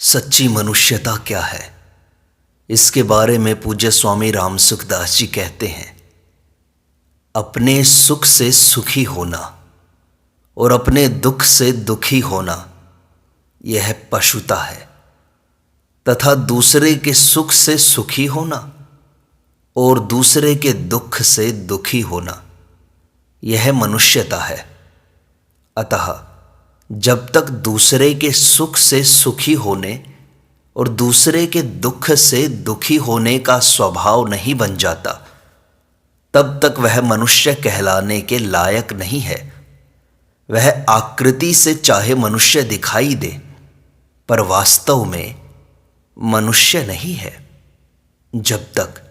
सच्ची मनुष्यता क्या है, इसके बारे में पूज्य स्वामी रामसुखदास जी कहते हैं, अपने सुख से सुखी होना और अपने दुख से दुखी होना यह पशुता है, तथा दूसरे के सुख से सुखी होना और दूसरे के दुख से दुखी होना यह मनुष्यता है। अतः जब तक दूसरे के सुख से सुखी होने और दूसरे के दुख से दुखी होने का स्वभाव नहीं बन जाता, तब तक वह मनुष्य कहलाने के लायक नहीं है। वह आकृति से चाहे मनुष्य दिखाई दे, पर वास्तव में मनुष्य नहीं है। जब तक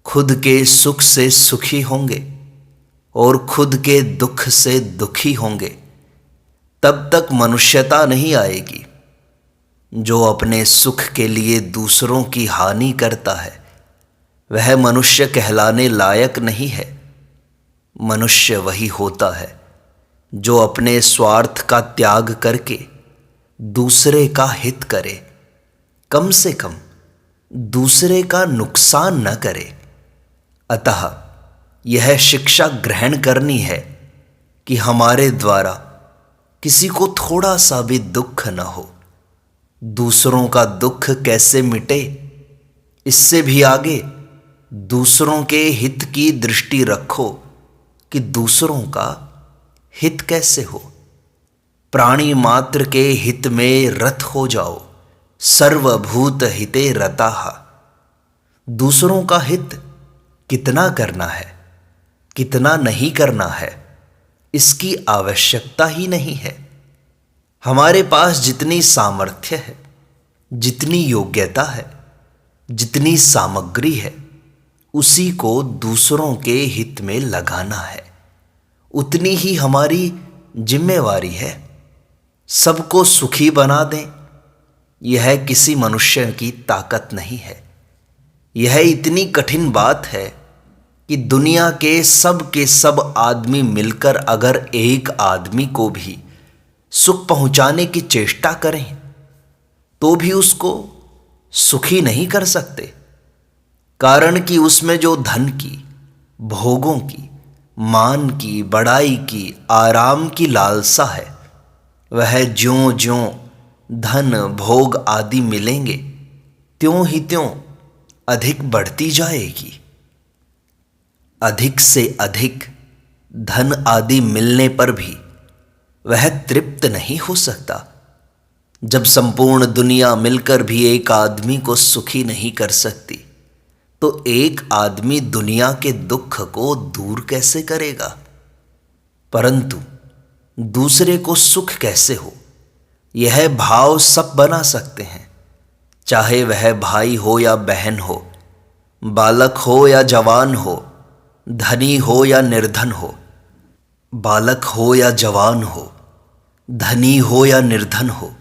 खुद के सुख से सुखी होंगे और खुद के दुख से दुखी होंगे, तब तक मनुष्यता नहीं आएगी। जो अपने सुख के लिए दूसरों की हानि करता है, वह मनुष्य कहलाने लायक नहीं है। मनुष्य वही होता है जो अपने स्वार्थ का त्याग करके दूसरे का हित करे, कम से कम दूसरे का नुकसान न करे। अतः यह शिक्षा ग्रहण करनी है कि हमारे द्वारा किसी को थोड़ा सा भी दुख न हो। दूसरों का दुख कैसे मिटे, इससे भी आगे दूसरों के हित की दृष्टि रखो कि दूसरों का हित कैसे हो। प्राणी मात्र के हित में रत हो जाओ, सर्वभूत हिते रताः। दूसरों का हित कितना करना है, कितना नहीं करना है, इसकी आवश्यकता ही नहीं है। हमारे पास जितनी सामर्थ्य है, जितनी योग्यता है, जितनी सामग्री है, उसी को दूसरों के हित में लगाना है। उतनी ही हमारी जिम्मेवारी है। सबको सुखी बना दें, यह किसी मनुष्य की ताकत नहीं है। यह इतनी कठिन बात है कि दुनिया के सब आदमी मिलकर अगर एक आदमी को भी सुख पहुंचाने की चेष्टा करें, तो भी उसको सुखी नहीं कर सकते। कारण कि उसमें जो धन की, भोगों की, मान की, बड़ाई की, आराम की लालसा है, वह ज्यों ज्यों धन भोग आदि मिलेंगे, त्यों ही त्यों अधिक बढ़ती जाएगी। अधिक से अधिक धन आदि मिलने पर भी वह तृप्त नहीं हो सकता। जब संपूर्ण दुनिया मिलकर भी एक आदमी को सुखी नहीं कर सकती, तो एक आदमी दुनिया के दुख को दूर कैसे करेगा। परंतु दूसरे को सुख कैसे हो, यह भाव सब बना सकते हैं। चाहे वह भाई हो या बहन हो, बालक हो या जवान हो, धनी हो या निर्धन हो, बालक हो या जवान हो, धनी हो या निर्धन हो।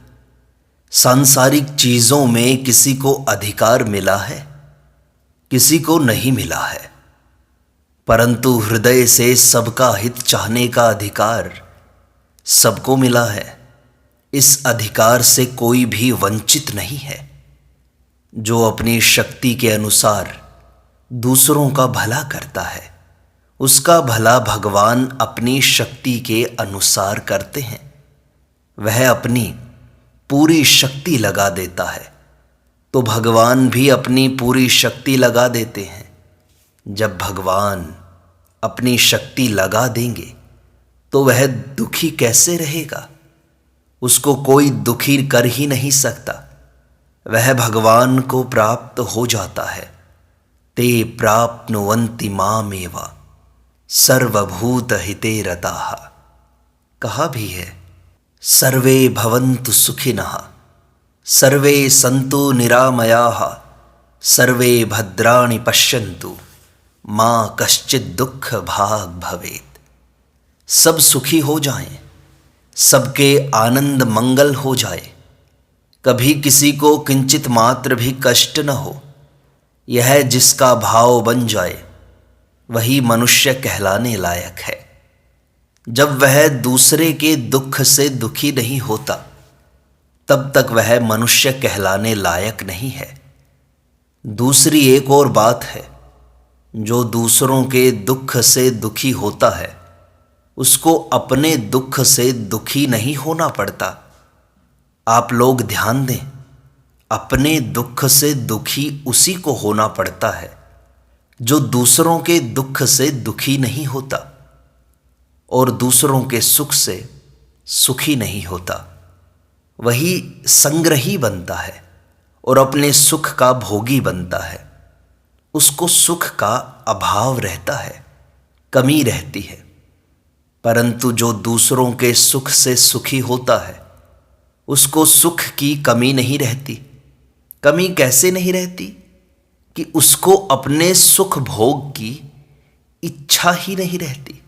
सांसारिक चीजों में किसी को अधिकार मिला है, किसी को नहीं मिला है, परंतु हृदय से सबका हित चाहने का अधिकार सबको मिला है। इस अधिकार से कोई भी वंचित नहीं है। जो अपनी शक्ति के अनुसार दूसरों का भला करता है, उसका भला भगवान अपनी शक्ति के अनुसार करते हैं। वह अपनी पूरी शक्ति लगा देता है, तो भगवान भी अपनी पूरी शक्ति लगा देते हैं। जब भगवान अपनी शक्ति लगा देंगे, तो वह दुखी कैसे रहेगा। उसको कोई दुखी कर ही नहीं सकता। वह भगवान को प्राप्त हो जाता है। ते प्राप्नुवन्ति मामेव सर्वभूत हिते रताः। कहा भी है, सर्वे भवन्तु सुखिनः, सर्वे सन्तु निरामयाः, सर्वे भद्राणि पश्यन्तु, माँ कश्चित् दुःख भाग् भवेत्। सब सुखी हो जाएं, सबके आनंद मंगल हो जाए, कभी किसी को किंचित मात्र भी कष्ट न हो। यह जिसका भाव बन जाए, वही मनुष्य कहलाने लायक है। जब वह दूसरे के दुख से दुखी नहीं होता, तब तक वह मनुष्य कहलाने लायक नहीं है। दूसरी एक और बात है, जो दूसरों के दुख से दुखी होता है उसको अपने दुख से दुखी नहीं होना पड़ता। आप लोग ध्यान दें, अपने दुख से दुखी उसी को होना पड़ता है जो दूसरों के दुख से दुखी नहीं होता और दूसरों के सुख से सुखी नहीं होता। वही संग्रही बनता है और अपने सुख का भोगी बनता है। उसको सुख का अभाव रहता है, कमी रहती है। परंतु जो दूसरों के सुख से सुखी होता है उसको सुख की कमी नहीं रहती। कमी कैसे नहीं रहती? कि उसको अपने सुख भोग की इच्छा ही नहीं रहती।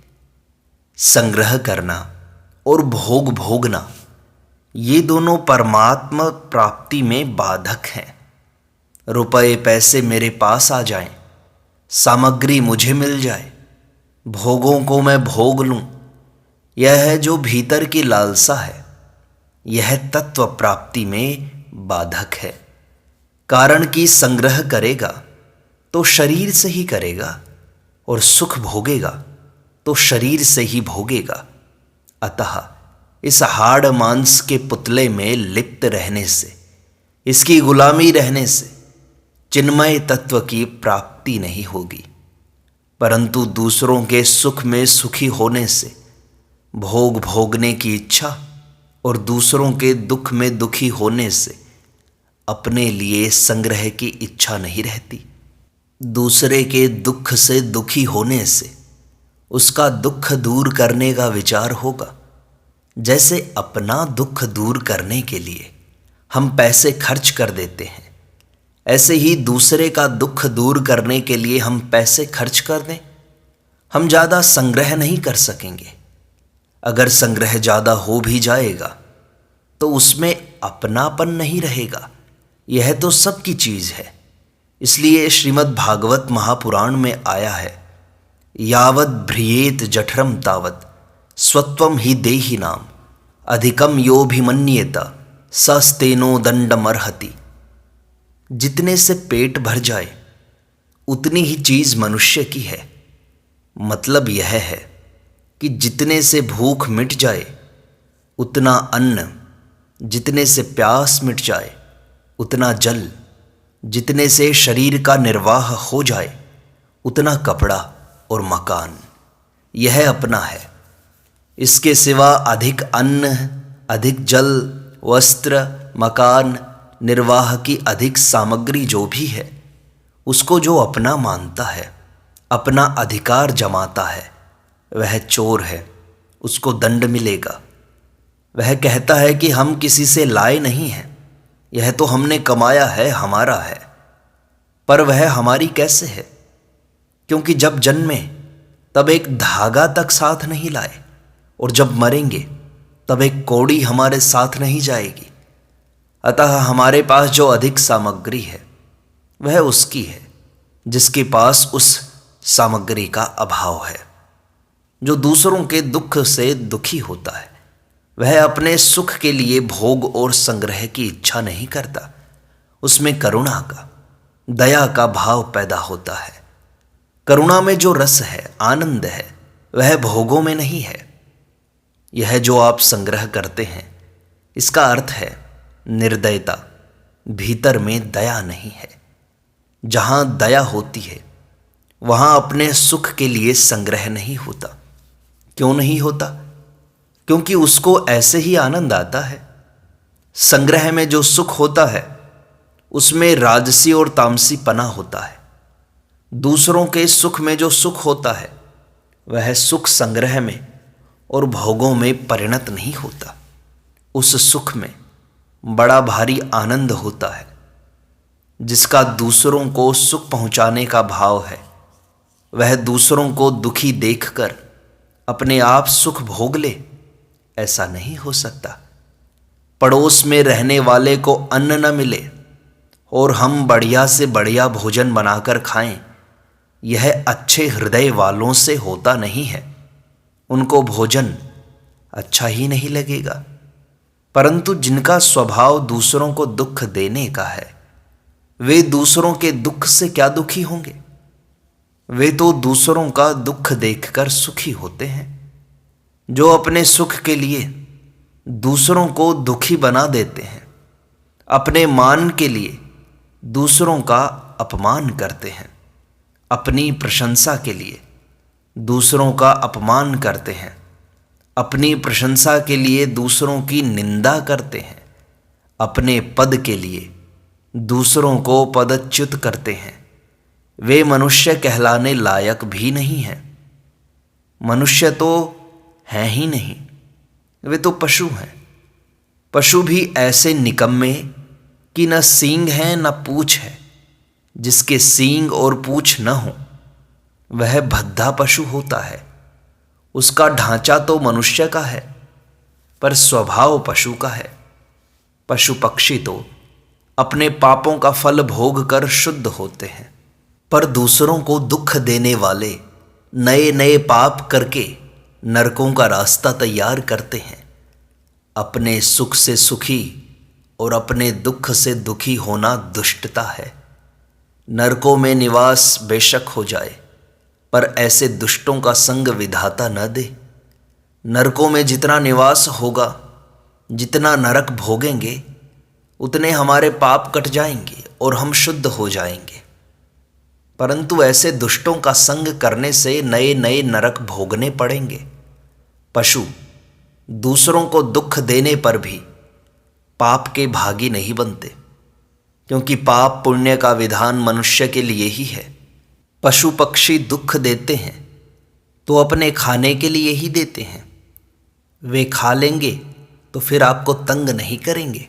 संग्रह करना और भोग भोगना, ये दोनों परमात्मा प्राप्ति में बाधक हैं। रुपए पैसे मेरे पास आ जाएं, सामग्री मुझे मिल जाए, भोगों को मैं भोग लूं, यह है जो भीतर की लालसा है। यह तत्व प्राप्ति में बाधक है। कारण कि संग्रह करेगा तो शरीर से ही करेगा और सुख भोगेगा तो शरीर से ही भोगेगा। अतः इस हाड़ मांस के पुतले में लिप्त रहने से, इसकी गुलामी रहने से चिन्मय तत्व की प्राप्ति नहीं होगी। परंतु दूसरों के सुख में सुखी होने से भोग भोगने की इच्छा और दूसरों के दुख में दुखी होने से अपने लिए संग्रह की इच्छा नहीं रहती। दूसरे के दुख से दुखी होने से उसका दुख दूर करने का विचार होगा। जैसे अपना दुख दूर करने के लिए हम पैसे खर्च कर देते हैं, ऐसे ही दूसरे का दुख दूर करने के लिए हम पैसे खर्च कर दें। हम ज़्यादा संग्रह नहीं कर सकेंगे। अगर संग्रह ज़्यादा हो भी जाएगा तो उसमें अपनापन नहीं रहेगा। यह तो सबकी चीज़ है। इसलिए श्रीमद् भागवत महापुराण में आया है, यावद भ्रियेत जठरम तावत स्वत्वम ही देहि नाम अधिकम योभिमन्येत सस्तेनो दंडमर्हति। जितने से पेट भर जाए उतनी ही चीज़ मनुष्य की है। मतलब यह है कि जितने से भूख मिट जाए उतना अन्न, जितने से प्यास मिट जाए उतना जल, जितने से शरीर का निर्वाह हो जाए उतना कपड़ा और मकान, यह अपना है। इसके सिवा अधिक अन्न, अधिक जल, वस्त्र, मकान, निर्वाह की अधिक सामग्री जो भी है, उसको जो अपना मानता है, अपना अधिकार जमाता है, वह चोर है, उसको दंड मिलेगा। वह कहता है कि हम किसी से लाए नहीं हैं, यह तो हमने कमाया है, हमारा है। पर वह हमारी कैसे है? क्योंकि जब जन्मे तब एक धागा तक साथ नहीं लाए और जब मरेंगे तब एक कौड़ी हमारे साथ नहीं जाएगी। अतः हमारे पास जो अधिक सामग्री है वह उसकी है जिसके पास उस सामग्री का अभाव है। जो दूसरों के दुख से दुखी होता है वह अपने सुख के लिए भोग और संग्रह की इच्छा नहीं करता। उसमें करुणा का, दया का भाव पैदा होता है। करुणा में जो रस है, आनंद है, वह भोगों में नहीं है। यह जो आप संग्रह करते हैं, इसका अर्थ है निर्दयता। भीतर में दया नहीं है। जहां दया होती है वहां अपने सुख के लिए संग्रह नहीं होता। क्यों नहीं होता? क्योंकि उसको ऐसे ही आनंद आता है। संग्रह में जो सुख होता है उसमें राजसी और तामसी पना होता है। दूसरों के सुख में जो सुख होता है वह सुख संग्रह में और भोगों में परिणत नहीं होता। उस सुख में बड़ा भारी आनंद होता है। जिसका दूसरों को सुख पहुंचाने का भाव है वह दूसरों को दुखी देखकर अपने आप सुख भोग ले, ऐसा नहीं हो सकता। पड़ोस में रहने वाले को अन्न न मिले और हम बढ़िया से बढ़िया भोजन बनाकर खाएं, यह अच्छे हृदय वालों से होता नहीं है। उनको भोजन अच्छा ही नहीं लगेगा। परंतु जिनका स्वभाव दूसरों को दुख देने का है, वे दूसरों के दुख से क्या दुखी होंगे? वे तो दूसरों का दुख देखकर सुखी होते हैं। जो अपने सुख के लिए दूसरों को दुखी बना देते हैं, अपने मान के लिए दूसरों का अपमान करते हैं, अपनी प्रशंसा के लिए दूसरों का अपमान करते हैं, अपनी प्रशंसा के लिए दूसरों की निंदा करते हैं, अपने पद के लिए दूसरों को पदच्युत करते हैं, वे मनुष्य कहलाने लायक भी नहीं हैं। मनुष्य तो हैं ही नहीं, वे तो पशु हैं। पशु भी ऐसे निकम्मे कि न सींग है न पूँछ है। जिसके सींग और पूँछ न हो वह भद्दा पशु होता है। उसका ढांचा तो मनुष्य का है, पर स्वभाव पशु का है। पशु पक्षी तो अपने पापों का फल भोग कर शुद्ध होते हैं, पर दूसरों को दुख देने वाले नए नए पाप करके नरकों का रास्ता तैयार करते हैं। अपने सुख से सुखी और अपने दुख से दुखी होना दुष्टता है। नरकों में निवास बेशक हो जाए, पर ऐसे दुष्टों का संग विधाता न दे। नरकों में जितना निवास होगा, जितना नरक भोगेंगे, उतने हमारे पाप कट जाएंगे और हम शुद्ध हो जाएंगे। परंतु ऐसे दुष्टों का संग करने से नए नए नरक भोगने पड़ेंगे। पशु दूसरों को दुख देने पर भी पाप के भागी नहीं बनते, क्योंकि पाप पुण्य का विधान मनुष्य के लिए ही है। पशु पक्षी दुख देते हैं तो अपने खाने के लिए ही देते हैं। वे खा लेंगे तो फिर आपको तंग नहीं करेंगे।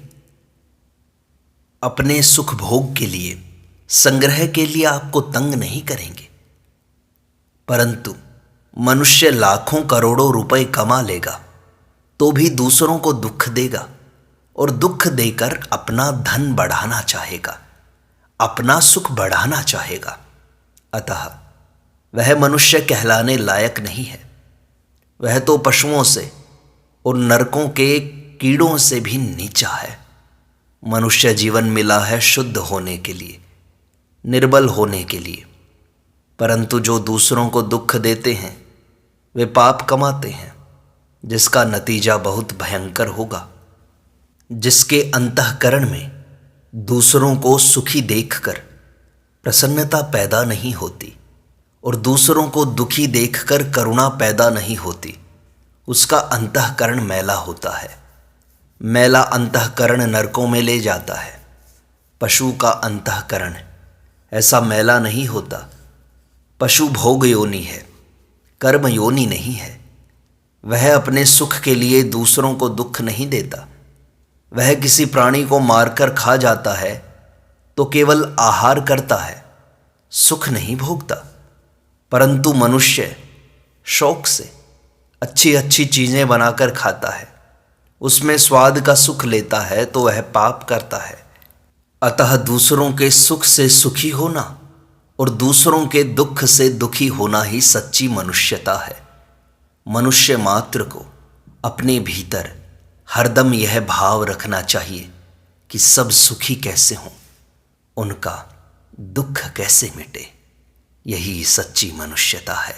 अपने सुख भोग के लिए, संग्रह के लिए आपको तंग नहीं करेंगे। परंतु मनुष्य लाखों करोड़ों रुपए कमा लेगा तो भी दूसरों को दुख देगा और दुख देकर अपना धन बढ़ाना चाहेगा, अपना सुख बढ़ाना चाहेगा। अतः वह मनुष्य कहलाने लायक नहीं है। वह तो पशुओं से और नरकों के कीड़ों से भी नीचा है। मनुष्य जीवन मिला है शुद्ध होने के लिए, निर्बल होने के लिए। परंतु जो दूसरों को दुख देते हैं वे पाप कमाते हैं, जिसका नतीजा बहुत भयंकर होगा। जिसके अंतःकरण में दूसरों को सुखी देखकर प्रसन्नता पैदा नहीं होती और दूसरों को दुखी देखकर करुणा पैदा नहीं होती, उसका अंतःकरण मैला होता है। मैला अंतःकरण नरकों में ले जाता है। पशु का अंतःकरण ऐसा मैला नहीं होता। पशु भोग योनि है, कर्म योनि नहीं है। वह अपने सुख के लिए दूसरों को दुख नहीं देता। वह किसी प्राणी को मारकर खा जाता है तो केवल आहार करता है, सुख नहीं भोगता। परंतु मनुष्य शौक से अच्छी अच्छी चीज़ें बनाकर खाता है, उसमें स्वाद का सुख लेता है, तो वह पाप करता है। अतः दूसरों के सुख से सुखी होना और दूसरों के दुख से दुखी होना ही सच्ची मनुष्यता है। मनुष्य मात्र को अपने भीतर हरदम यह भाव रखना चाहिए कि सब सुखी कैसे हों, उनका दुख कैसे मिटे। यही सच्ची मनुष्यता है।